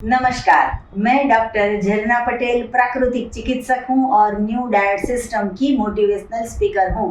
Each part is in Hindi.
नमस्कार, मैं डॉक्टर झरना पटेल प्राकृतिक चिकित्सक हूं और न्यू डाइट सिस्टम की मोटिवेशनल स्पीकर हूं।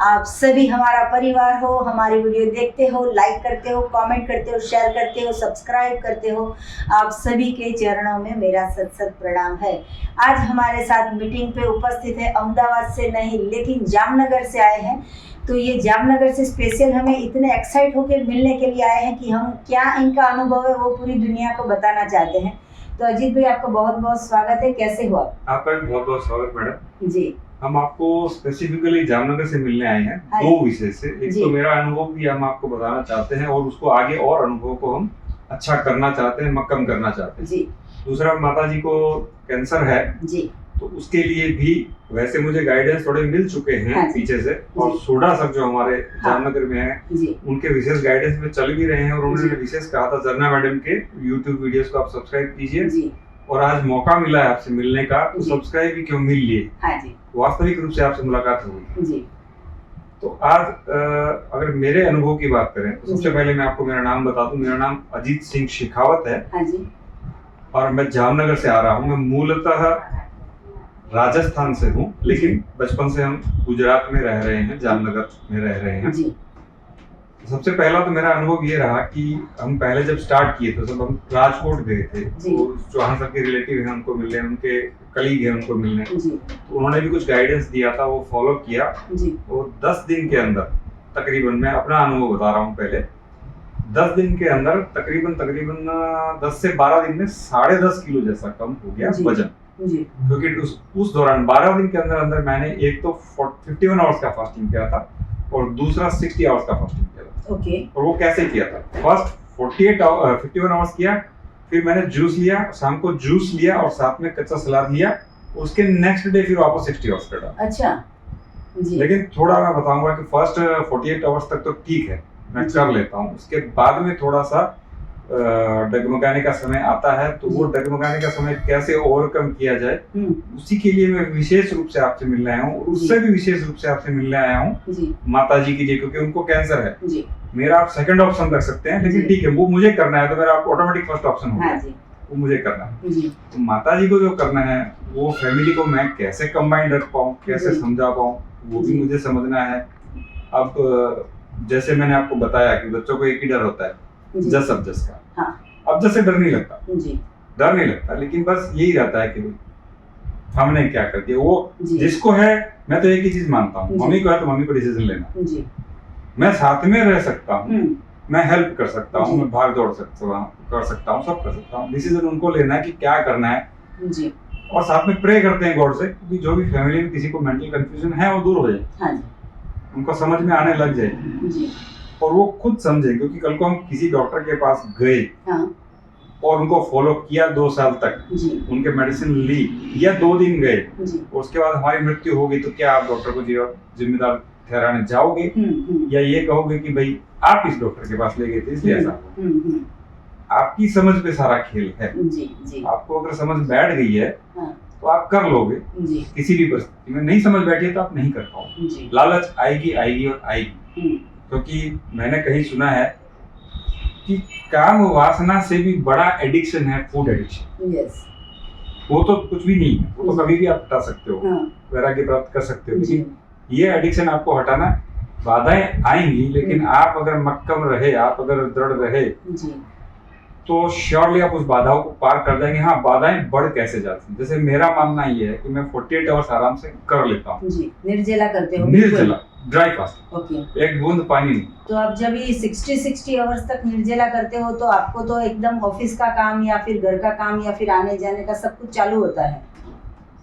आप सभी हमारा परिवार हो, हमारी वीडियो देखते हो, लाइक करते हो, कमेंट करते हो, शेयर करते हो, सब्सक्राइब करते हो। आप सभी के चरणों में मेरा सत सत प्रणाम है। आज हमारे साथ मीटिंग पे उपस्थित है, अहमदाबाद से नहीं लेकिन जामनगर से आए हैं। तो ये जामनगर से स्पेशल हमें इतने एक्साइट होकर मिलने के लिए आए हैं कि हम क्या इनका अनुभव है वो पूरी दुनिया को बताना चाहते हैं। तो अजीत भाई, आपका बहुत बहुत स्वागत है। कैसे हो आप? आपका भी बहुत बहुत स्वागत मैडम जी। हम आपको स्पेसिफिकली जामनगर से मिलने आए हैं दो विषय से। एक तो मेरा अनुभव भी हम आपको बताना चाहते हैं और उसको आगे और अनुभव को हम अच्छा करना चाहते हैं, मक्कम करना चाहते हैं। जी। दूसरा, माता जी को कैंसर है जी, तो उसके लिए भी वैसे मुझे गाइडेंस थोड़े मिल चुके हैं पीछे से, और सोडा सर जो हमारे जामनगर में है उनके विशेष गाइडेंस में चल भी रहे हैं। और उन्होंने विशेष कहा था झरना मैडम के यूट्यूब वीडियोस को आप सब्सक्राइब कीजिए, और आज मौका मिला है आपसे मिलने का तो सब्सक्राइब भी क्यों मिल लिए। वास्तविक रूप से आपसे मुलाकात हुई। तो आज अगर मेरे अनुभव की बात करें तो सबसे पहले मैं आपको मेरा नाम बता दूं। मेरा नाम अजीत सिंह शेखावत है और मैं जामनगर से आ रहा हूँ। मैं मूलतः राजस्थान से हूँ, लेकिन बचपन से हम गुजरात में रह रहे हैं, जामनगर में रह रहे हैं। सबसे पहला तो मेरा अनुभव ये रहा कि हम पहले जब स्टार्ट किए तो सब हम राजकोट गए थे, तो चौहान सर के रिलेटिव हैं उनको मिलने, उनके कलीग हैं उनको मिलने, तो उन्होंने भी कुछ गाइडेंस दिया था, वो फॉलो किया। और 10 दिन के अंदर तकरीबन, मैं अपना अनुभव बता रहा हूँ, पहले 10 दिन के अंदर तकरीबन 10 से 12 दिन में 10.5 किलो जैसा कम हो गया वजन। क्योंकि उस दौरान 12 दिन के अंदर अंदर मैंने एक तो 51 आवर्स का फास्टिंग किया था और दूसरा 60 आवर्स का फास्टिंग किया था। और वो कैसे किया था? फर्स्ट 51 आवर्स किया, फिर मैंने जूस लिया, शाम को जूस लिया और साथ में कच्चा सलाद लिया। उसके नेक्स्ट डे फिर वापस 60 आवर्स कर डाला। अच्छा जी। लेकिन थोड़ा मैं बताऊंगा कि फर्स्ट 48 आवर्स तक तो ठीक है, मैं कर लेता हूँ। उसके बाद में थोड़ा सा डगमगाने का समय आता है, तो वो डगमगाने का समय कैसे ओवरकम किया जाए उसी के लिए मैं विशेष रूप से आपसे मिलने आया हूँ। उससे भी विशेष रूप से आपसे मिलने आया हूँ माता जी के लिए, क्योंकि उनको कैंसर है। मेरा आप सेकंड ऑप्शन रख सकते हैं, लेकिन ठीक है, वो मुझे करना है तो मेरा ऑटोमेटिक फर्स्ट ऑप्शन होगा, वो मुझे करना है। तो माता जी को जो करना है वो फैमिली को मैं कैसे कंबाइंड रख पाऊँ, कैसे समझा पाऊँ, वो भी मुझे समझना है। अब जैसे मैंने आपको बताया कि बच्चों को एक ही डर होता है, जस अब जस का। अब जस से डर नहीं लगता, लेकिन बस यही रहता है कि हमने क्या कर दिया। वो जिसको है, मैं तो एक ही चीज मानता हूँ, मम्मी को है तो मम्मी को डिसीजन लेना। मैं साथ में रह सकता हूँ, मैं हेल्प कर सकता हूँ, मैं भाग दौड़ कर सकता हूँ, सब कर सकता हूँ। डिसीजन उनको लेना है कि क्या करना है। और साथ में प्रे करते हैं गॉड से कि जो भी फैमिली में किसी को मेंटल कंफ्यूजन है वो दूर हो जाए, उनको समझ में आने लग जाए और वो खुद समझे। क्योंकि कल को हम किसी डॉक्टर के पास गए और उनको फॉलो किया 2 साल तक, उनके मेडिसिन ली, या 2 दिन गए और उसके बाद हमारी मृत्यु हो गई, तो क्या आप डॉक्टर को जिम्मेदार ठहराने जाओगे या ये कहोगे कि भाई आप इस डॉक्टर के पास ले गए थे इसलिए ऐसा? आपकी समझ पे सारा खेल है। आपको अगर समझ बैठ गई है तो आप कर लोगे किसी भी परिस्थिति में। नहीं समझ बैठी है तो आप नहीं कर पाओगे। लालच आएगी और आएगी। क्योंकि मैंने कहीं सुना है कि काम वासना से भी बड़ा एडिक्शन है फूड एडिक्शन। वो तो कुछ भी नहीं है, वो तो कभी भी आप हटा सकते हो, वैराग्य प्राप्त कर सकते हो। लेकिन ये एडिक्शन आपको हटाना, बाधाएं आएंगी, लेकिन आप अगर मक्कम रहे, आप अगर दृढ़ रहे तो श्योरली आप उस बाधाओं को पार कर जाएंगे। हाँ, बाधाएं बढ़ कैसे जाती हैं, जैसे मेरा मानना ये है कि मैं 48 आवर्स आराम से कर लेता हूँ। निर्जला करते हो? निर्जला, ड्राई फास्ट, एक बूंद पानी नहीं। तो आप जब ये 60 आवर्स तक निर्जला करते हो तो आपको तो एकदम ऑफिस का काम या फिर घर का काम या फिर आने जाने का सब कुछ चालू होता है?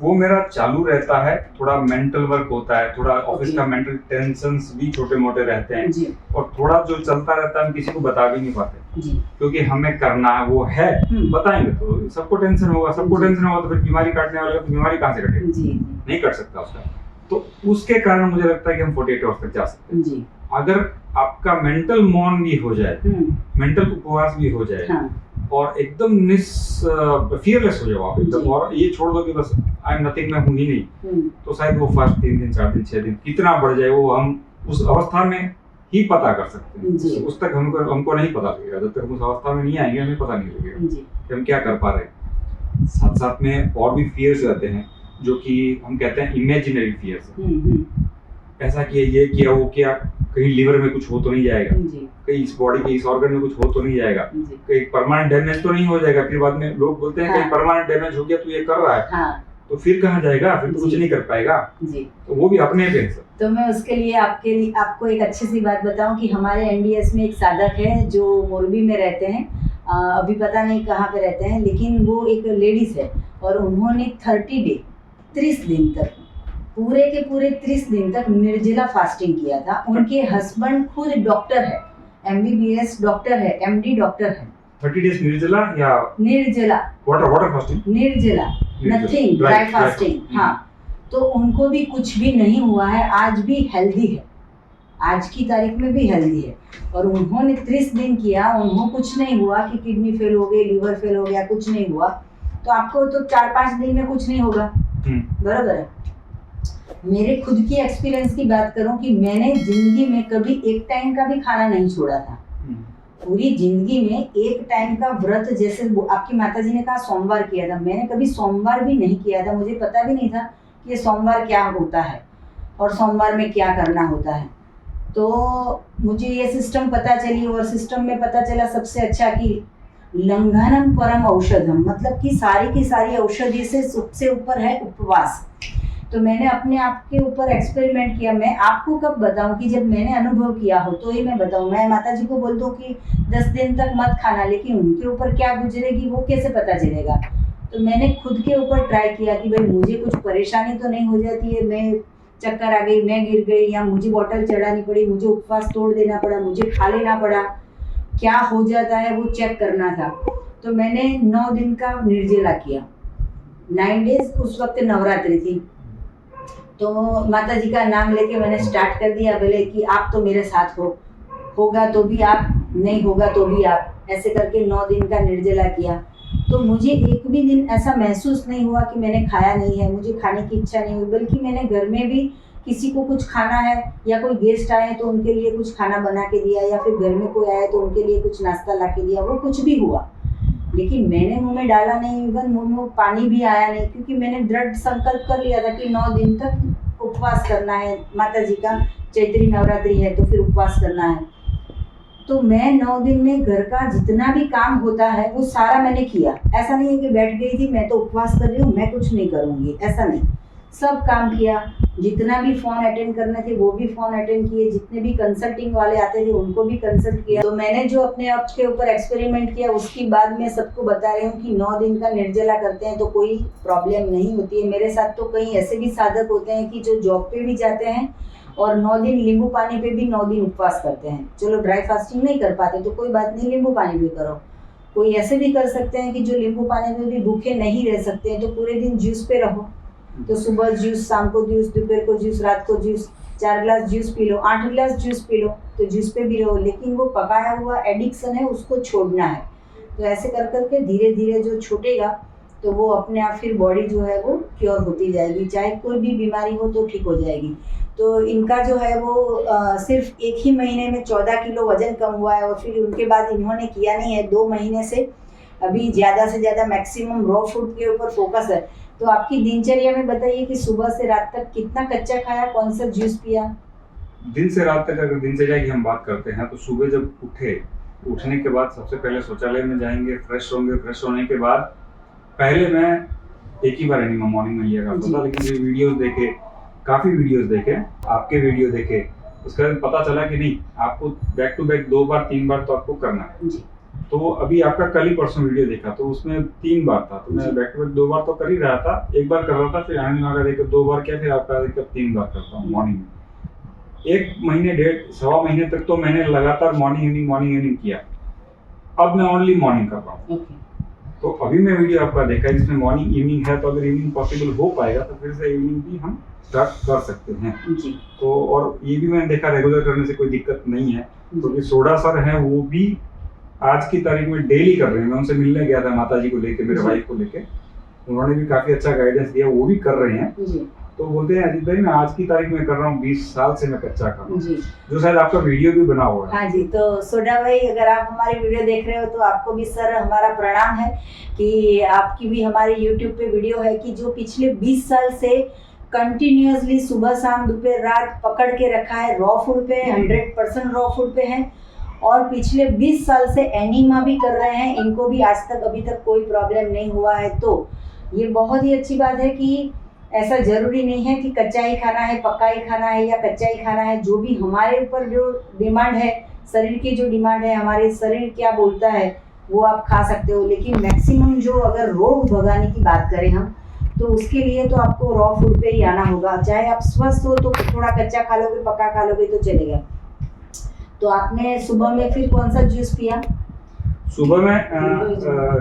वो मेरा चालू रहता है, थोड़ा मेंटल वर्क होता है, थोड़ा ऑफिस का मेंटल टेंशन्स भी छोटे मोटे रहते हैं, और थोड़ा जो चलता रहता है हम किसी को बता भी नहीं पाते, क्योंकि हमें करना है वो है। बताएंगे तो सबको टेंशन होगा, सबको टेंशन होगा तो फिर बीमारी काटने वाले को बीमारी कहाँ से कटेगी? नहीं कट सकता उसका। तो उसके कारण मुझे लगता है कि हम 48 आवर्स तक जा सकते हैं। अगर आपका मेंटल मौन भी हो जाए, मेंटल उपवास भी हो जाए, और एकदम फियरलेस हो जाओ आप एकदम, और ये छोड़ दो कि बस आई एम नथिंग, मैं हूं ही नहीं, तो शायद वो फर्स्ट 3 दिन 4 दिन 6 दिन कितना बढ़ जाए वो हम उस अवस्था में ही पता कर सकते हैं। उस तक हमको नहीं पता लगेगा, जब तक हम उस अवस्था में नहीं आएंगे हमें पता नहीं लगेगा। कि हम क्या कर पा रहे हैं। साथ साथ में और भी फियर्स रहते हैं जो कि हम कहते हैं इमेजिनरी फियर्स। ऐसा किया, ये किया, वो किया, कहीं लीवर में कुछ हो तो नहीं जाएगा, कहीं इस बॉडी के इस ऑर्गन में कुछ हो तो नहीं जाएगा, कहीं परमानेंट डैमेज तो नहीं हो जाएगा। फिर बाद में लोग बोलते हैं कहीं परमानेंट डैमेज हो गया तो ये कर रहा है, तो फिर कहाँ जाएगा, फिर तो कुछ नहीं कर पाएगा जी। तो वो भी अपने पे है सर। तो मैं उसके लिए आपको एक अच्छी सी बात बताऊं कि हमारे एनडीएस में एक साधक है जो मोरबी में रहते हैं, अभी पता नहीं कहाँ पे रहते हैं, लेकिन वो एक लेडीज है और उन्होंने 30 दिन तक, पूरे के पूरे 30 दिन तक निर्जला फास्टिंग किया था। उनके हस्बैंड खुद डॉक्टर है, MBBS डॉक्टर है, MD डॉक्टर है। 30 डेज निर्जला या निर्जला वाटर फास्टिंग, निर्जला, नथिंग, ड्राई फास्टिंग। हाँ, तो उनको भी कुछ भी नहीं हुआ है, आज भी हेल्दी है, आज की तारीख में भी हेल्दी है। और उन्होंने 30 दिन किया, उनको कुछ नहीं हुआ कि किडनी फेल हो गई, लीवर फेल हो गया, कुछ नहीं हुआ। तो आपको तो 4-5 दिन में कुछ नहीं होगा, बराबर है। मेरे खुद की एक्सपीरियंस की बात करूं कि मैंने जिंदगी में कभी एक टाइम का भी खाना नहीं छोड़ा था। पूरी जिंदगी में एक टाइम का व्रत, जैसे आपकी माताजी ने कहा सोमवार किया था, मैंने कभी सोमवार भी नहीं किया था। मुझे पता भी नहीं था कि ये सोमवार क्या होता है और सोमवार में क्या करना होता है। तो मुझे ये सिस्टम पता चली और सिस्टम में पता चला सबसे अच्छा कि लंघनम परम औषधम, मतलब कि सारी की सारी औषधि से सबसे ऊपर है उपवास। तो मैंने अपने आप के ऊपर एक्सपेरिमेंट किया। मैं आपको कब बताऊं कि जब मैंने अनुभव किया हो तो ही मैं बताऊं। मैं माताजी को बोल दूं कि 10 दिन तक मत खाना, लेकिन उनके ऊपर क्या गुजरेगी वो कैसे पता चलेगा। तो मैंने खुद के ऊपर ट्राई किया कि भाई मुझे कुछ परेशानी तो नहीं हो जाती है, मैं चक्कर आ गई, मैं गिर गई, या मुझे बॉटल चढ़ानी पड़ी, मुझे उपवास तोड़ देना पड़ा, मुझे खा लेना पड़ा, क्या हो जाता है वो चेक करना था। तो मैंने 9 दिन का निर्जला किया, 9 डेज। उस वक्त नवरात्रि थी, तो माता जी का नाम लेके मैंने स्टार्ट कर दिया। बोले कि आप तो मेरे साथ हो, होगा तो भी आप, नहीं होगा तो भी आप, ऐसे करके 9 दिन का निर्जला किया। तो मुझे एक भी दिन ऐसा महसूस नहीं हुआ कि मैंने खाया नहीं है, मुझे खाने की इच्छा नहीं हुई। बल्कि मैंने घर में भी किसी को कुछ खाना है या कोई गेस्ट आए तो उनके लिए कुछ खाना बना के दिया, या फिर घर में कोई आया तो उनके लिए कुछ नाश्ता ला के दिया, वो कुछ भी हुआ। लेकिन मैंने मुंह में डाला नहीं, इवन मुंह में पानी भी आया नहीं, क्योंकि मैंने दृढ़ संकल्प कर लिया था कि 9 दिन तक उपवास करना है। माता जी का चैत्री नवरात्रि है तो फिर उपवास करना है। तो मैं 9 दिन में घर का जितना भी काम होता है वो सारा मैंने किया। ऐसा नहीं है कि बैठ गई थी मैं तो उपवास कर रही हूँ, मैं कुछ नहीं करूँगी, ऐसा नहीं। सब काम किया, जितना भी फ़ोन अटेंड करने थे वो भी फ़ोन अटेंड किए, जितने भी कंसल्टिंग वाले आते थे उनको भी कंसल्ट किया। तो मैंने जो अपने आप के ऊपर एक्सपेरिमेंट किया उसके बाद मैं सबको बता रही हूँ कि 9 दिन का निर्जला करते हैं तो कोई प्रॉब्लम नहीं होती है। मेरे साथ तो कई ऐसे भी साधक होते हैं कि जो जॉब पे भी जाते हैं और 9 दिन नींबू पानी पे भी 9 दिन उपवास करते हैं। चलो ड्राई फास्टिंग नहीं कर पाते तो कोई बात नहीं, नींबू पानी भी करो। कोई ऐसे भी कर सकते हैं कि जो नींबू पानी में भी भूखे नहीं रह सकते हैं तो पूरे दिन जूस पे रहो। तो सुबह जूस, शाम को जूस, दोपहर को जूस, रात को जूस, 4 गिलास जूस पी लो, 8 गिलास जूस पी लो, तो जूस पे भी रहो। लेकिन वो पकाया हुआ एडिक्शन है, उसको छोड़ना है। तो ऐसे कर करके धीरे धीरे जो छूटेगा तो वो अपने आप फिर बॉडी जो है वो क्योर होती जाएगी, चाहे कोई भी बीमारी हो तो ठीक हो जाएगी। तो इनका जो है वो सिर्फ 1 ही महीने में 14 किलो वजन कम हुआ है और फिर उनके बाद इन्होंने किया नहीं है 2 महीने से। अभी ज़्यादा से ज़्यादा मैक्सिमम रॉ फूड के ऊपर फोकस है। तो आपकी दिनचर्या में बताइए कि सुबह से रात तक कितना कच्चा खाया, कौन सा जूस पिया? दिन से रात तक अगर दिनचर्या की हम बात करते हैं तो सुबह जब उठने के बाद सबसे पहले शौचालय में जाएंगे, फ्रेश होंगे। फ्रेश होने के बाद पहले मैं एक ही बार एनिमा मॉर्निंग में लिया करता था, लेकिन ये वीडियोस देखे, काफ़ी वीडियोस देखे, आपके वीडियो देखे, उसके बाद पता चला कि नहीं, आपको बैक टू बैक 2 बार 3 बार तो आपको करना है। तो अभी आपका कल ही परसों वीडियो देखा तो उसमें 3 बार था, तो मैं बैक टू बैक 2 बार तो कर ही रहा था। 1 बार कर रहा था, फिर आने लगा देखकर 2 बार किया, फिर आपका देखकर 3 बार करता हूँ मॉर्निंग में। 1 महीने, 1.5 सवा महीने तक तो मैंने लगातार मॉर्निंग इवनिंग किया। अब मैं ओनली मॉर्निंग कर रहा हूँ। तो अभी मैं वीडियो आपका देखा जिसमें मॉर्निंग इवनिंग है, तो अगर इवनिंग पॉसिबल हो पाएगा तो फिर से इवनिंग भी हम स्टार्ट कर सकते हैं जी। तो और ये भी मैंने देखा रेगुलर करने से कोई दिक्कत नहीं है, क्योंकि सोडा सर हैं वो भी आज की तारीख में डेली कर रहे हैं। मैं उनसे मिलने गया था माता जी को लेके, मेरे वाइफ को लेके, उन्होंने भी काफ़ी अच्छा गाइडेंस दिया, वो भी कर रहे हैं। तो बोलते हैं अजीत भाई मैं आज की तारीख में कर रहा हूँ, 20 साल से मैं कच्चा खा रहा हूँ, जी जो शायद आपका वीडियो भी बना हुआ है। हाँ जी, तो सोडा भाई अगर आप हमारी वीडियो देख रहे हो तो आपको भी सर हमारा प्रणाम है कि आपकी भी हमारे यूट्यूब पे वीडियो है कि जो पिछले 20 साल से कंटिन्यूअसली सुबह शाम दोपहर रात पकड़ के रखा है, रॉ फूड पे 100% रॉ फूड पे है और पिछले 20 साल से एनीमा भी कर रहे हैं, इनको भी आज तक अभी तक कोई प्रॉब्लम नहीं हुआ है। तो ये बहुत ही अच्छी बात है कि ऐसा ज़रूरी नहीं है कि कच्चा ही खाना है, पक्का ही खाना है या कच्चा ही खाना है। जो भी हमारे ऊपर जो डिमांड है, शरीर की जो डिमांड है, हमारे शरीर क्या बोलता है वो आप खा सकते हो। लेकिन मैक्सिमम जो अगर रोग भगाने की बात करें हम, तो उसके लिए तो आपको रॉ फूड पे ही आना होगा। चाहे आप स्वस्थ हो तो थोड़ा कच्चा खा लोगे, पक्का खा लोगे तो चलेगा। तो आपने सुबह में फिर कौन सा जूस पिया? सुबह में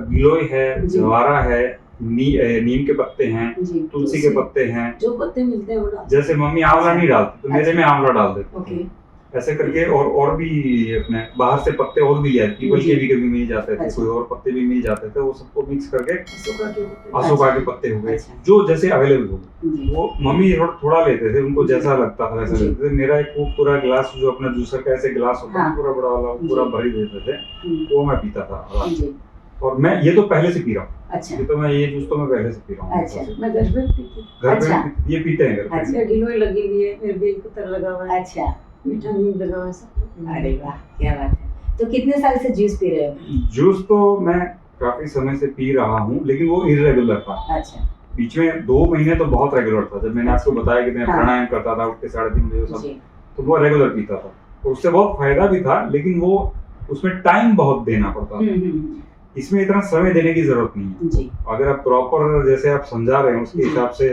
गिलोय है, जवारा है, नीम के पत्ते हैं, तुलसी के पत्ते हैं, जो पत्ते मिलते हैं वो डाल। जैसे मम्मी आंवला नहीं डालती तो मेरे में आंवला डाल देते, ओके, ऐसे करके। और भी अपने बाहर से पत्ते और भी लिया, पीपल के भी कभी मिल जाते थे, अच्छा। कोई और पत्ते भी मिल जाते थे, वो सबको मिक्स करके अशोका के पत्ते। अशोका के पत्ते हो गए, अच्छा। जो जैसे अवेलेबल हो गए। जी वो मम्मी थोड़ा लेते थे, उनको जैसा लगता था वैसा जी। लेते थे। मेरा एक वो पूरा गिलास जो अपना जूसर का ऐसे गिलास होता है हाँ। पूरा बड़ा वाला, वो पूरा जी। भरी देते थे, हम्म, वो मैं पीता था आराम से। जी और मैं ये तो पहले से पी रहा हूँ, अच्छा ये तो मैं ये जूस तो मैं पहले से पी रहा हूँ। अच्छा। मैं घर पे पीती थी। घर पे अच्छा। ये पीते हैं घर पे। अच्छा। मेरे गिलोय लगी हुई है, मेरे बेलपत्र लगा हुआ है, अच्छा, मीठा नीम लगा हुआ है, सब। अरे वाह क्या बात है। तो कितने साल से जूस पी रहे हो? जूस तो मैं काफी समय से पी रहा हूँ, लेकिन वो इरेगुलर था। अच्छा बीच में 2 महीने तो बहुत रेगुलर था, जब मैंने आपको बताया कि मैं हाँ। प्राणायाम करता था, उठ के 3:30 बजे सब, जी तो वो रेगुलर पीता था, तो उससे बहुत फायदा भी था, लेकिन वो उसमें टाइम बहुत देना पड़ता था। हम्म, इसमें इतना समय देने की जरूरत नहीं है। जी अगर आप प्रॉपर जैसे आप समझा रहे हैं उसके जी। हिसाब से,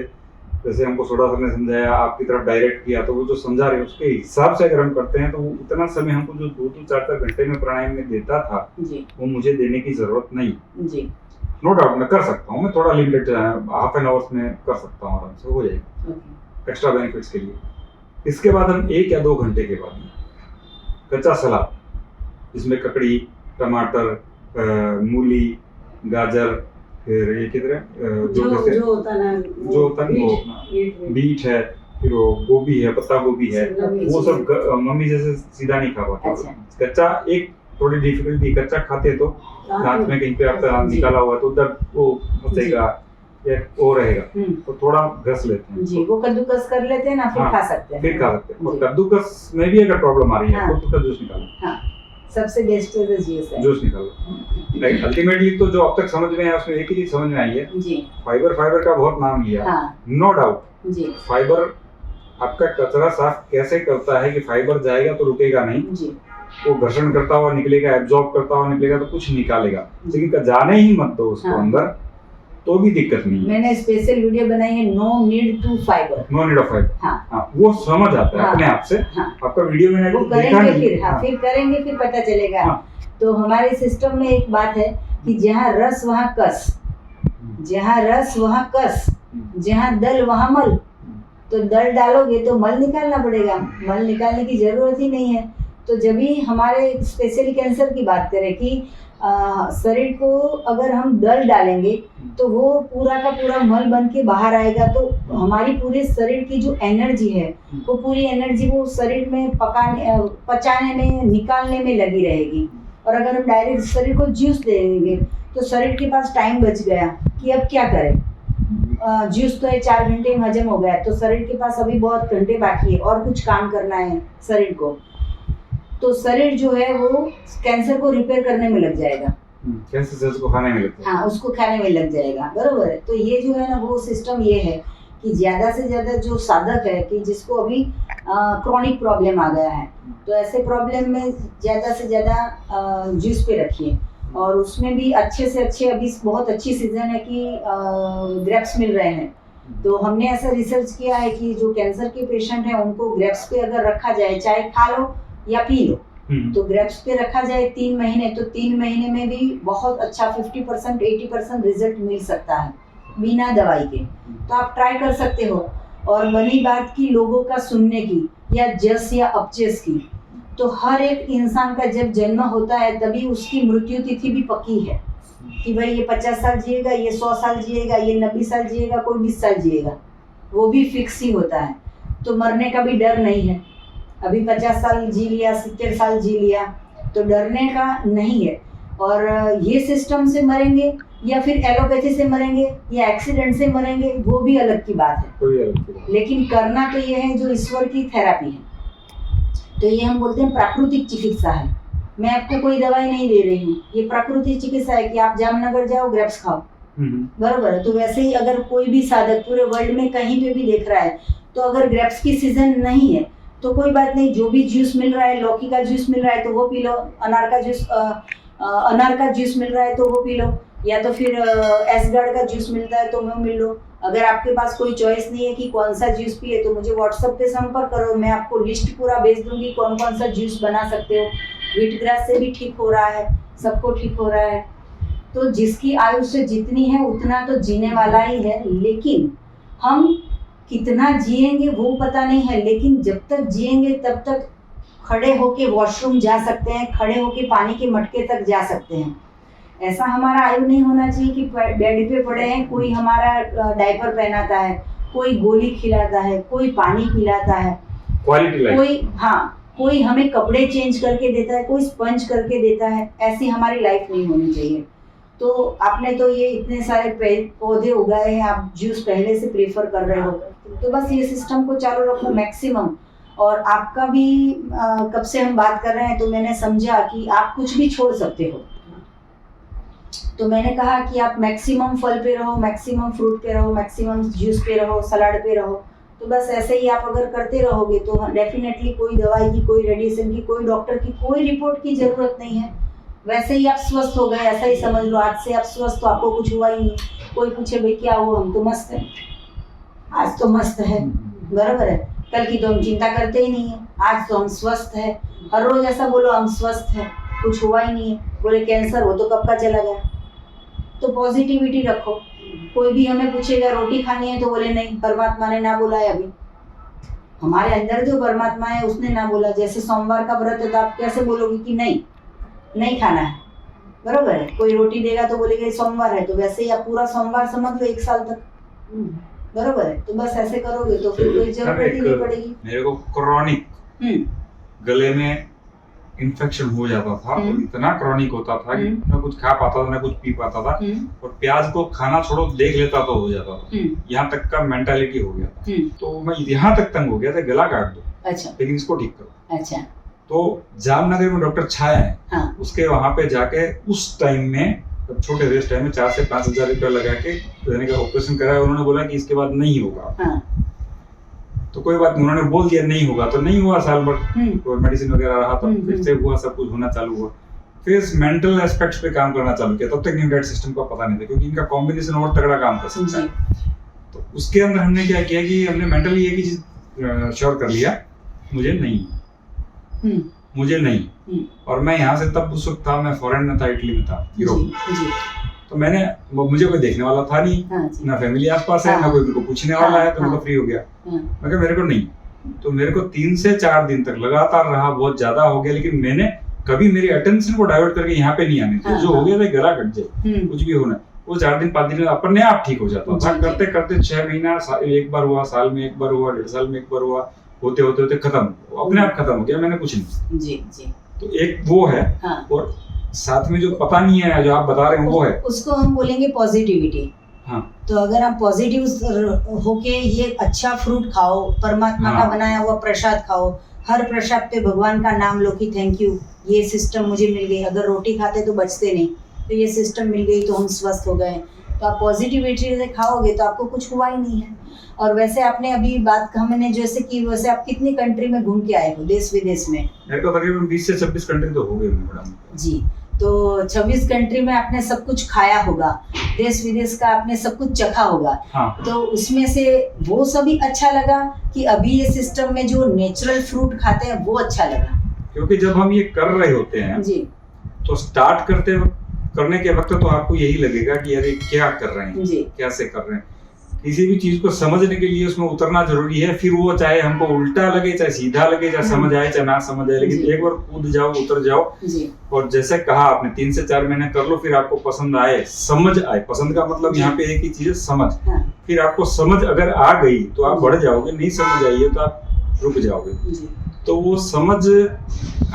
जैसे हमको सोडा सर ने समझाया, आपकी तरफ डायरेक्ट किया, तो वो जो समझा रहे हैं उसके हिसाब से अगर हम करते हैं तो वो उतना समय हमको जो 2-2, 4-4 घंटे में प्राणायाम में देता था, जी वो मुझे देने की जरूरत नहीं। जी नो डाउट मैं कर सकता हूँ, मैं थोड़ा लिमिटेड हाफ एन आवर्स में कर सकता हूँ, आराम से हो जाएगा ओके एक्स्ट्रा बेनिफिट्स के लिए। इसके बाद हम 1 या 2 घंटे के बाद कच्चा सलाद, जिसमें ककड़ी, टमाटर, मूली, गाजर, फिर ये किधर जो जैसे जो होता है ना, जो होता है वो अपना बीट बीट है, फिर वो गोभी है, पत्ता गोभी है, शिमला मिर्च वो सब मम्मी जैसे सीधा नहीं खा पाती। अच्छा। कच्चा एक थोड़ी डिफिकल्टी, कच्चा खाते तो दांत में कहीं पे आपका जी। निकाला हुआ तो उधर वो फंसेगा या वो रहेगा, तो थोड़ा घस लेते हैं जी वो कद्दूकस कर लेते हैं ना, फिर हाँ, खा सकते हैं। फिर खा सकते हैं। और जी। कद्दूकस में भी अगर प्रॉब्लम आ रही है हाँ। तो उसका जूस निकालो, हाँ सबसे बेस्ट तो जूस है। जूस निकालो। लाइक अल्टीमेटली तो जो अब तक समझ में आया उसमें एक ही चीज समझ में आई है, जी फाइबर का बहुत नाम लिया, हाँ नो डाउट जी फाइबर आपका कचरा साफ कैसे करता है कि फाइबर जाएगा तो रुकेगा नहीं, जी वो घर्षण करता हुआ निकलेगा, एब्जॉर्ब करता हुआ निकलेगा तो कुछ निकालेगा, लेकिन जाने ही मत दो उसको हाँ। अंदर, तो भी दिक्कत नहीं है। मैंने स्पेशल वीडियो बनाई है, no need to fiber. No need of fiber, हाँ। हाँ वो समझ आता है हाँ। अपने आप से। हाँ। आपका वीडियो मैंने वो देखा करेंगे नहीं, फिर, हाँ फिर करेंगे, फिर पता चलेगा। हाँ। तो हमारे सिस्टम में एक बात है कि जहाँ रस वहाँ कस, जहाँ रस वहाँ कस, जहाँ दल वहाँ मल। तो दल डालोगे तो मल निकालना पड़ेगा, मल निकालने की जरूरत ही नहीं है। तो जब भी हमारे स्पेशली कैंसर की बात करें कि शरीर को अगर हम दल डालेंगे तो वो पूरा का पूरा मल बन के बाहर आएगा, तो हमारी पूरे शरीर की जो एनर्जी है वो पूरी एनर्जी वो शरीर में पचाने में, निकालने में लगी रहेगी। और अगर हम डायरेक्ट शरीर को जूस दे देंगे तो शरीर के पास टाइम बच गया कि अब क्या करें। जूस तो 4 घंटे में हजम हो गया, तो शरीर के पास अभी बहुत घंटे बाकी है और कुछ काम करना है शरीर को, तो शरीर जो है वो कैंसर को रिपेयर करने में लग जाएगा। कैंसर सेल्स को खाने में लगता है। हाँ उसको खाने में लग जाएगा, बरोबर है। तो ये जो है ना वो सिस्टम ये है कि ज़्यादा से ज़्यादा जो साधक है कि जिसको अभी क्रॉनिक प्रॉब्लम आ गया है, तो ऐसे प्रॉब्लम में ज़्यादा से ज़्यादा जूस पे रखिए। और उसमें भी अच्छे से अच्छे, अभी बहुत अच्छी सीजन है कि ग्रेप्स मिल रहे हैं, तो हमने ऐसा रिसर्च किया है कि जो कैंसर के पेशेंट हैं उनको ग्रेप्स पे अगर रखा जाए, चाहे खा लो या पी लो, तो ग्रेप्स पे रखा जाए 3 महीने, तो 3 महीने में भी बहुत अच्छा 50% 80% रिजल्ट मिल सकता है बिना दवाई के। तो आप ट्राई कर सकते हो। और बनी बात की लोगों का सुनने की या जस या अपचेस की, तो हर एक इंसान का जब जन्म होता है तभी उसकी मृत्यु तिथि भी पक्की है कि भाई ये 50 साल जिएगा, ये 100 साल जिएगा, ये 90 साल जिएगा, कोई 20 साल जिएगा। वो भी फिक्स ही होता है, तो मरने का भी डर नहीं है। अभी 50 साल जी लिया, 70 साल जी लिया, तो डरने का नहीं है। और ये सिस्टम से मरेंगे या फिर एलोपैथी से मरेंगे या एक्सीडेंट से मरेंगे, वो भी अलग की बात है, कोई अलग की बात। लेकिन करना तो ये है जो ईश्वर की थेरेपी है। तो ये हम बोलते हैं प्राकृतिक चिकित्सा है। मैं आपको कोई दवाई नहीं दे रही हूँ, ये प्राकृतिक चिकित्सा है कि आप जामनगर जाओ, ग्रेप्स खाओ, बराबर है। तो वैसे ही अगर कोई भी साधक पूरे वर्ल्ड में कहीं पे भी देख रहा है, तो अगर ग्रेप्स की सीजन नहीं है तो कोई बात नहीं, जो भी जूस मिल रहा है, लौकी का जूस मिल रहा है तो वो पी लो, अनार का जूस मिल रहा है तो वो पी लो, या तो फिर एसगार्ड का जूस मिलता है तो वो मिल लो। अगर आपके पास कोई चॉइस नहीं है कि कौन सा जूस पिए, तो मुझे व्हाट्सएप पे संपर्क करो, मैं आपको लिस्ट पूरा भेज दूंगी कौन कौन सा जूस बना सकते हो। व्हीट ग्रास से भी ठीक हो रहा है, सबको ठीक हो रहा है। तो जिसकी आयुष्य जितनी है उतना तो जीने वाला ही है, लेकिन हम कितना जिएंगे वो पता नहीं है। लेकिन जब तक जिएंगे तब तक खड़े होके वॉशरूम जा सकते हैं, खड़े होके पानी के मटके तक जा सकते हैं। ऐसा हमारा आयु नहीं होना चाहिए कि बेड पे पड़े हैं, कोई हमारा डायपर पहनाता है, कोई गोली खिलाता है, कोई पानी पिलाता है, क्वालिटी लाइफ, कोई हमें कपड़े चेंज करके देता है, कोई स्पंज करके देता है। ऐसी हमारी लाइफ नहीं होनी चाहिए। तो आपने तो ये इतने सारे पौधे उगाए हैं, आप जूस पहले से प्रेफर कर रहे हो, तो बस ये सिस्टम को चालू रखो मैक्सिमम। और आपका भी कब से हम बात कर रहे हैं तो मैंने समझा कि आप कुछ भी छोड़ सकते हो, तो मैंने कहा कि आप मैक्सिमम फल पे रहो, मैक्सिमम फ्रूट पे रहो, मैक्सिमम जूस पे रहो, सलाद पे रहो। तो बस ऐसे ही आप अगर करते रहोगे तो डेफिनेटली कोई दवाई की, कोई रेडिएशन की, कोई डॉक्टर की, कोई रिपोर्ट की ज़रूरत नहीं है। वैसे ही आप स्वस्थ हो गए, ऐसा ही समझ लो। आज से आप स्वस्थ हो, आपको कुछ हुआ ही नहीं। कोई पूछे भाई क्या हुआ, हम तो मस्त हैं, आज तो मस्त है, बराबर है। कल की तो हम चिंता करते ही नहीं है, आज तो हम स्वस्थ है। हर रोज ऐसा बोलो हम स्वस्थ हैं, कुछ हुआ ही नहीं है। बोले कैंसर, वो तो कब का चला गया। तो पॉजिटिविटी रखो। कोई भी हमें पूछेगा रोटी खानी है तो बोले नहीं, परमात्मा ने ना बोला है। अभी हमारे अंदर जो परमात्मा है उसने ना बोला। जैसे सोमवार का व्रत है तो आप कैसे बोलोगे कि नहीं खाना है, बरोबर है। कोई रोटी देगा तो बोलेगा सोमवार है, तो वैसे ही आप पूरा सोमवार समझ लो 1 साल तक, बरोबर है। तो बस ऐसे करोगे तो फिर कोई जरूरत ही नहीं पड़ेगी। मेरे को क्रॉनिक गले में इन्फेक्शन हो जाता था, और इतना क्रॉनिक होता था कि ना कुछ खा पाता था ना कुछ पी पाता था, और प्याज को खाना छोड़ो देख लेता तो हो जाता था। यहाँ तक का मेंटालिटी हो गया था। तो मैं यहाँ तक तंग हो गया था, गला काट दो, अच्छा, लेकिन इसको ठीक करो। अच्छा। तो जामनगर में डॉक्टर छाया है, हाँ। उसके वहां पे जाके उस टाइम में, तब छोटे रेस्ट टाइम में 4 से 5 हजार रुपया लगा के यानी का ऑपरेशन कराया। उन्होंने बोला कि इसके बाद नहीं होगा। हाँ। तो कोई बात नहीं, उन्होंने बोल दिया नहीं होगा तो नहीं हुआ। साल भर कोई मेडिसिन वगैरह रहा, तो फिर से हुआ, सब कुछ होना चालू हुआ। फिर इस मेंटल एस्पेक्ट्स पे काम करना चालू किया। तब तक न्यू डाइट सिस्टम का पता नहीं था, क्योंकि इनका कॉम्बिनेशन और तगड़ा काम कर सकता है। तो उसके अंदर हमने क्या किया कि हमने मेंटली एक ही चीज श्योर कर लिया, मुझे नहीं। और मैं यहाँ से तब उस वक्त था, मैं फॉरेन में था, इटली में था, यूरोप। तो मुझे कोई देखने वाला था नहीं, ना फैमिली आसपास है, ना कोई मेरे को पूछने वाला है, तो मैं तो फ्री हो गया। मैं कहा मेरे को नहीं। तो मेरे को 3 से 4 दिन तक लगातार रहा, बहुत ज्यादा हो गया, लेकिन मैंने कभी मेरी अटेंशन को डाइवर्ट करके यहाँ पे नहीं आने दिया। जो हो गया था, गला कट जाए, कुछ भी होना, वो 4 दिन 5 दिन में अपने आप ठीक हो जाता था। करते करते 6 महीना, एक बार हुआ, साल में एक बार हुआ, 1.5 साल में एक बार हुआ, होते होते खत्म, अपने आप खत्म हो गया। मैंने कुछ नहीं। जी। तो एक वो है, और साथ में जो पता नहीं है, जो आप बता रहे हैं, वो है, उसको हम बोलेंगे पॉजिटिविटी। हाँ। तो अगर आप पॉजिटिव होके ये अच्छा फ्रूट खाओ, परमात्मा का बनाया हुआ प्रसाद खाओ, हर प्रसाद पे भगवान का नाम लो कि थैंक यू, ये सिस्टम मुझे मिल गई। अगर रोटी खाते तो बचते नहीं, तो ये सिस्टम मिल गई तो हम स्वस्थ हो गए। तो आप पॉजिटिविटी से खाओगे तो आपको कुछ हुआ ही नहीं है। और वैसे आपने अभी बात हमने जैसे की, वैसे आप कितनी कंट्री में घूम के आए हो, देश विदेश में? मेरे को तकरीबन 20 से 26 कंट्री तो हो गए मैडम जी। तो 26 कंट्री में आपने सब कुछ खाया होगा, देश विदेश का आपने सब कुछ चखा होगा। हाँ। तो उसमें से वो सभी अच्छा लगा कि अभी ये सिस्टम में जो नेचुरल फ्रूट खाते हैं वो अच्छा लगा? क्योंकि जब हम ये कर रहे होते हैं जी, तो स्टार्ट करने के वक्त तो आपको यही लगेगा कि अरे क्या कर रहे हैं जी, कैसे कर रहे हैं। किसी भी चीज को समझने के लिए उसमें उतरना जरूरी है। फिर वो चाहे हमको उल्टा लगे, चाहे सीधा लगे, चाहे समझ आए चाहे ना समझ आए, लेकिन एक बार कूद जाओ, उतर जाओ जी। और जैसे कहा आपने 3 से 4 महीने कर लो, फिर आपको पसंद आए, समझ आए। पसंद का मतलब यहाँ पे एक ही चीज है, समझ। फिर आपको समझ अगर आ गई तो आप बढ़ जाओगे, नहीं समझ आई है तो आप रुक जाओगे। जी तो वो समझ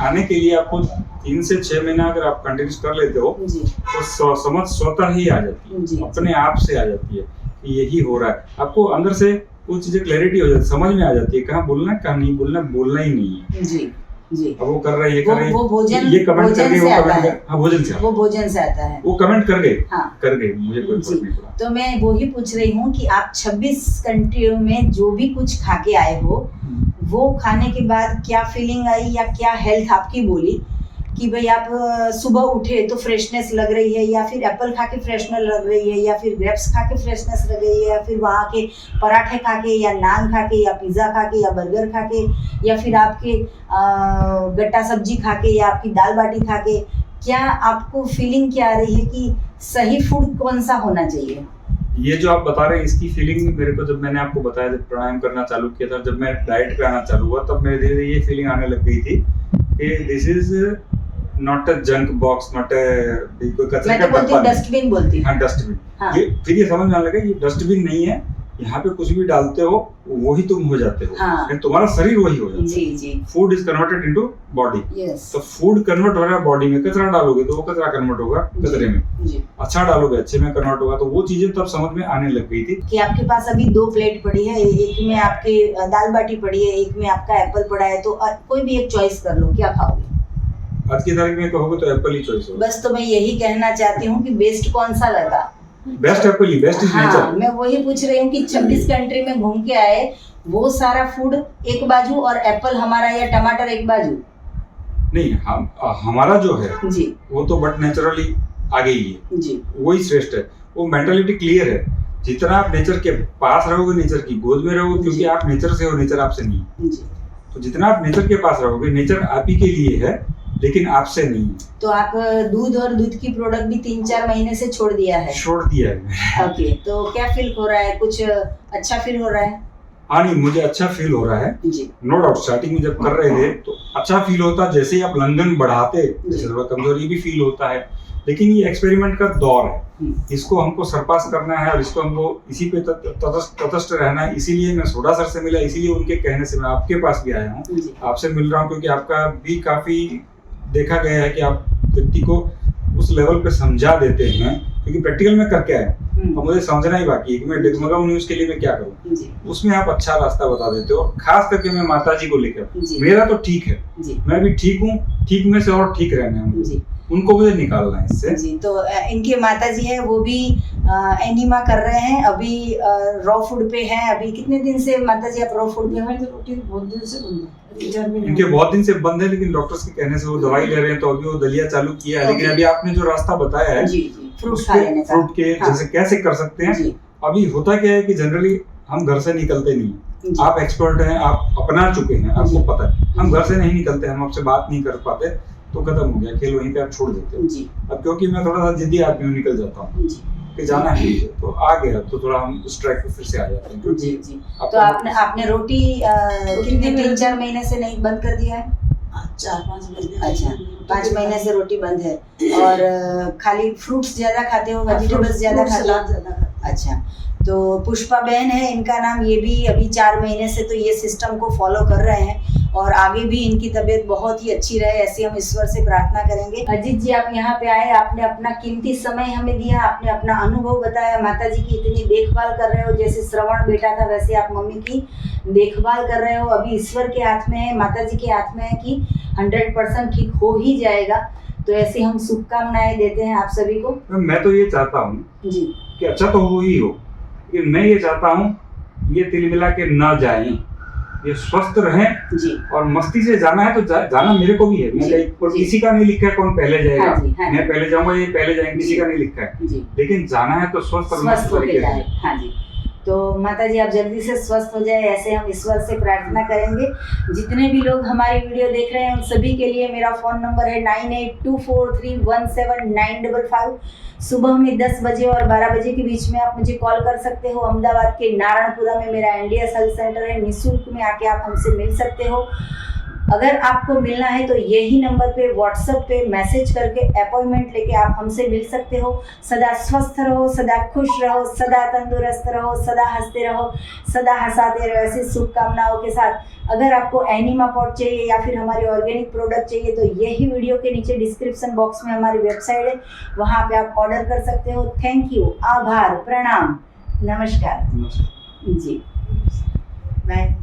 आने के लिए आपको 3 से 6 महीना अगर आप कंटिन्यूस कर लेते हो जी तो समझ स्वतः ही आ जाती जी है, अपने आप से आ जाती है कि यही हो रहा है। आपको अंदर से वो चीजें क्लैरिटी हो जाती है, समझ में आ जाती है कहाँ बोलना है कहाँ नहीं बोलना, बोलना ही नहीं है। जी जी अब वो कर रहा है, ये कर रही है, वो भोजन ये कमेंट कर भोजन गई, वो से आता कमेंट है। कर, हाँ भोजन से, वो भोजन से आता है। वो कमेंट कर गए, हाँ कर गए, मुझे कोई जी। फर्क नहीं पड़ा। तो मैं वो ही पूछ रही हूँ कि आप 26 कंट्रियों में जो भी कुछ खा के आए हो, वो खाने के बाद क्या फीलिंग आई या क्या हेल्थ आपकी बोली कि भाई आप सुबह उठे तो फ्रेशनेस लग रही है, या फिर एप्पल खा के फ्रेशनेस लग रही है, या फिर ग्रेप्स खा के फ्रेशनेस लग रही है, या फिर वहाँ के पराठे खा के, या नान खा के, या पिज़्ज़ा खा के, या बर्गर खा के, या फिर आपके गट्टा सब्जी खा के, या आपकी दाल बाटी खा के, क्या आपको फीलिंग क्या आ रही है कि सही फूड कौन सा होना चाहिए? ये जो आप बता रहे हैं इसकी फीलिंग मेरे को, जब मैंने आपको बताया, जब प्राणायाम करना चालू किया था, जब मैं डाइट पे आना चालू हुआ, तब मेरे धीरे धीरे ये फीलिंग आने लग गई थी कि this is not a junk box, not कोई कचरे मैं का तो बोलती हूँ डब्बा। डस्टबिन बोलती हूँ। हाँ, डस्टबिन। हाँ। ये फिर ये समझ में आने लगा ये डस्टबिन नहीं है, यहाँ पे कुछ भी डालते हो वही तुम हो जाते हो, हाँ। यानी तुम्हारा शरीर वही हो जाता है। जी जी food is converted into body. Yes तो फूड कन्वर्ट हो रहा है बॉडी में, कचरा डालोगे तो वो कचरा कन्वर्ट होगा कचरे में, जी अच्छा डालोगे अच्छे में कन्वर्ट होगा। तो वो चीजें तब समझ में आने लग गई थी। कि आपके पास अभी 2 प्लेट पड़ी है, एक में आपके दाल बाटी पड़ी है, एक में आपका एप्पल पड़ा है, तो कोई भी एक चॉइस कर लो, क्या खाओगे? आज की तारीख में कहोगे तो एप्पल ही चॉइस होगा। बस तो मैं यही कहना चाहती हूँ कि बेस्ट कौन सा लगा? Best Apple he, best is हाँ, नेचर। मैं वही पूछ रही हूँ कि 26 कंट्री में घूम के आए, वो सारा फूड एक बाजू और एप्पल हमारा या टमाटर एक बाजू? नहीं, हमारा जो है जी वो तो बट नेचुरली आगे ही है, जी वही श्रेष्ठ है। वो मेंटालिटी क्लियर है, जितना आप नेचर के पास रहोगे, नेचर की गोद में रहोगे, क्योंकि जी। आप नेचर से हो, नेचर आपसे नहीं है। जी। तो जितना आप नेचर के पास रहोगे, नेचर आप ही के लिए है लेकिन आपसे नहीं है। तो आप दूध और दूध की प्रोडक्ट भी 3-4 महीने से छोड़ दिया है? छोड़ दिया है। ओके, तो क्या फील हो रहा है? कुछ अच्छा फील हो रहा है? हाँ, नहीं, मुझे अच्छा फील हो रहा है, जी नो डाउट। स्टार्टिंग में जब कर रहे थे तो अच्छा फील होता, जैसे ही आप लंदन बढ़ाते जैसे थोड़ा कमजोरी भी फील होता है, लेकिन ये एक्सपेरिमेंट का दौर है, इसको हमको सरपास करना है और इसको हमको इसी पे तटस्थ रहना है। इसीलिए मैं सोडा सर से मिला, इसीलिए उनके कहने से मैं आपके पास भी आया हूँ, जी आपसे मिल रहा हूँ, क्योंकि आपका भी काफी देखा गया है कि आप व्यक्ति को उस लेवल पे समझा देते हैं, क्योंकि प्रैक्टिकल में करके आए, अब मुझे समझना ही बाकी है कि मैं डगमगाऊं नहीं उसके लिए मैं क्या करूं। जी उसमें आप अच्छा रास्ता बता देते हो, और खास करके मैं माता जी को लेकर, जी मेरा तो ठीक है, जी मैं भी ठीक हूँ, ठीक में से और ठीक रहना है मुझे, जी उनको मुझे निकालना है इससे। जी। तो इनके माता जी है, वो भी एनीमा कर रहे हैं, अभी रॉ फूड पे हैं। अभी कितने दिन से माता जी आप रॉ फूड पे हैं? हमारी तो रोटी बहुत दिन से बंद है, 3-4 महीने इनके बहुत दिन से बंद है, लेकिन डॉक्टर्स के कहने से वो दवाई ले रहे हैं, तो अभी वो दलिया चालू किया है। लेकिन Okay. अभी आपने जो रास्ता बताया है जी जी फ्रूट खा लेने का। फ्रूट के हाँ। जैसे कैसे कर सकते हैं, जी अभी होता क्या है कि जनरली हम घर से निकलते नहीं हैं। जी आप एक्सपर्ट हैं, आप अपना चुके हैं, आपको जी। पता है। हम घर से नहीं निकलते, हम आपसे बात नहीं कर पाते, तो खत्म हो गया खेल, वहीं पे आप छोड़ देते हो। जी अब क्योंकि मैं थोड़ा सा जिद्दी आदमी हूँ, निकल जाता हूँ जी कि जाना है मुझे, तो आ गया, तो थोड़ा हम उस ट्रैक पे फिर से आ जाते हैं। जी क्योंकि जी। आपको- तो आपने रोटी कितने 3-4 महीने से नहीं बंद कर दिया है? 4-5 महीने। अच्छा, 5 महीने से रोटी बंद है, और खाली फ्रूट्स ज्यादा खाते हो, वेजिटेबल्स ज्यादा फ्रूट खाते सलाद हो? ज्यादा खाते हैं। अच्छा, तो पुष्पा बहन है इनका नाम, ये भी अभी 4 महीने से तो ये सिस्टम को फॉलो कर रहे हैं, और आगे भी इनकी तबीयत बहुत ही अच्छी रहे, ऐसी हम ईश्वर से प्रार्थना करेंगे। अजीत जी, आप यहाँ पे आए, आपने अपना कीमती समय हमें दिया, आपने अपना अनुभव बताया, माता जी की इतनी देखभाल कर रहे हो, जैसे श्रवण बेटा था वैसे आप मम्मी की देखभाल कर रहे हो। अभी ईश्वर के हाथ में है, माता जी के हाथ में है कि 100% ठीक हो ही जाएगा। तो ऐसे हम शुभकामनाएं देते हैं आप सभी को। मैं तो ये चाहता हूँ जी कि अच्छा तो हो ही हो, कि मैं ये चाहता हूँ ये तिल मिला के न जाए, ये स्वस्थ रहें, जी और मस्ती से जाना है तो जाना मेरे को भी है। मैं जी, कहीं जी। किसी का नहीं लिखा है कौन पहले जाएगा, हाँ जी, हाँ जी। मैं पहले जाऊंगा, ये पहले जाएंगे, किसी का नहीं लिखा है, जी लेकिन जाना है तो स्वस्थ और मस्त स्वस्थ होके तरीके जाए। से। हाँ जी, तो माता जी आप जल्दी से स्वस्थ हो जाए, ऐसे हम ईश्वर से प्रार्थना करेंगे। जितने भी लोग हमारी वीडियो देख रहे हैं उन सभी के लिए मेरा फ़ोन नंबर है 9824317955। सुबह में 10 बजे और 12 बजे के बीच में आप मुझे कॉल कर सकते हो। अहमदाबाद के नारायणपुरा में मेरा NDS हेल्थ सेंटर है, निःशुल्क में आके आप हमसे मिल सकते हो। अगर आपको मिलना है तो यही नंबर पे व्हाट्सएप पे मैसेज करके अपॉइंटमेंट लेके आप हमसे मिल सकते हो। सदा स्वस्थ रहो, सदा खुश रहो, सदा तंदुरुस्त रहो, सदा हंसते रहो, सदा हंसाते रहो, ऐसी शुभकामनाओं के साथ। अगर आपको एनिमा पॉट चाहिए या फिर हमारे ऑर्गेनिक प्रोडक्ट चाहिए तो यही वीडियो के नीचे डिस्क्रिप्शन बॉक्स में हमारी वेबसाइट है, वहाँ पे आप ऑर्डर कर सकते हो। थैंक यू, आभार, प्रणाम, नमस्कार नमस्कार। जी, बाय।